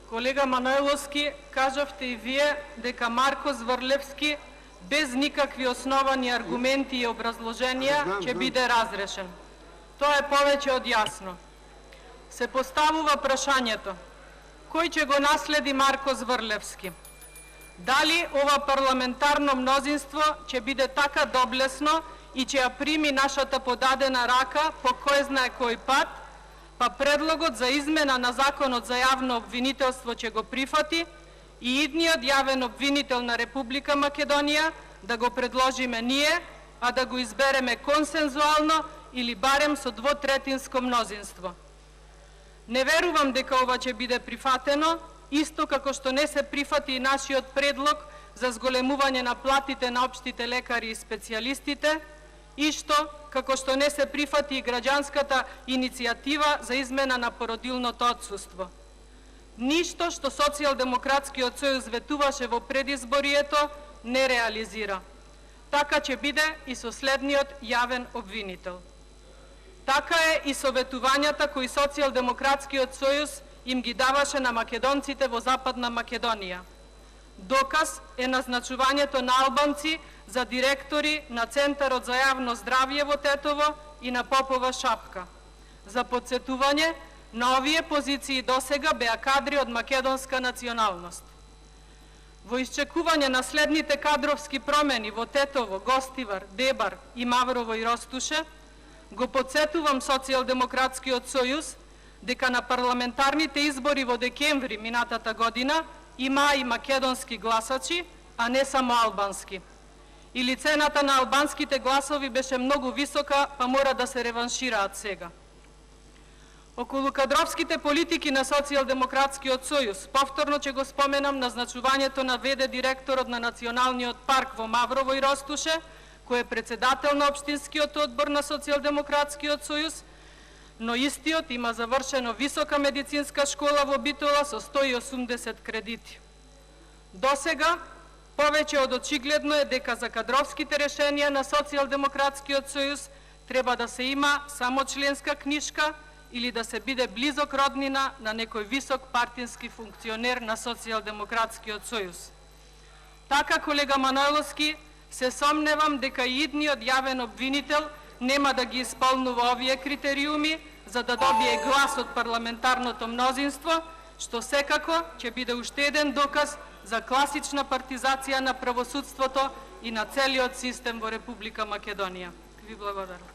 Колега Манойловски, кажавте и вие дека Марко Зврлевски без никакви основани аргументи и образложенија ќе биде разрешен. Тоа е повеќе од јасно. Се поставува прашањето: кој ќе го наследи Марко Зврлевски? Дали ова парламентарно мнозинство ќе биде така доблесно и ќе ја прими нашата подадена рака по кој знае кој пат, па предлогот за измена на Законот за јавно обвинителство ќе го прифати и идниот јавен обвинител на Република Македонија да го предложиме ние, а да го избереме консензуално или барем со двотретинско мнозинство. Не верувам дека ова ќе биде прифатено, исто како што не се прифати и нашиот предлог за зголемување на платите на општите лекари и специјалистите, исто како што не се прифати и граѓанската иницијатива за измена на породилното отсуство. Ништо што Социјалдемократскиот сојуз ветуваше во предизборието не реализира. Така ќе биде и со следниот јавен обвинител. Така е и со ветувањата кои Социјалдемократскиот сојуз им ги даваше на македонците во Западна Македонија. Доказ е назначувањето на албанци за директори на Центарот за јавно здравје во Тетово и на Попова Шапка. За подсетување, на овие позиции досега беа кадри од македонска националност. Во исчекување на следните кадровски промени во Тетово, Гостивар, Дебар и Маврово и Ростуше, го подсетувам Социјалдемократскиот сојуз дека на парламентарните избори во декември минатата година има и македонски гласачи, а не само албански. Или цената на албанските гласови беше многу висока, па мора да се реваншираат сега. Околу кадровските политики на Социјалдемократскиот сојуз, повторно ќе го споменам назначувањето на ВД директорот на Националниот парк во Маврово и Ростуше, кој е председател на Општинскиот одбор на Социјалдемократскиот сојуз, но истиот има завршено висока медицинска школа во Битола со 180 кредити. Досега, повеќе од очигледно е дека за кадровските решенија на Социјалдемократскиот сојуз треба да се има само членска книшка или да се биде близок роднина на некој висок партиски функционер на Социјалдемократскиот сојуз. Така, колега Манойловски, се сомневам дека и идниот јавен обвинител нема да ги исполнува овие критериуми за да добие глас од парламентарното мнозинство, што секако ќе биде уште еден доказ за класична партизација на правосудството и на целиот систем во Република Македонија. Ви благодарам.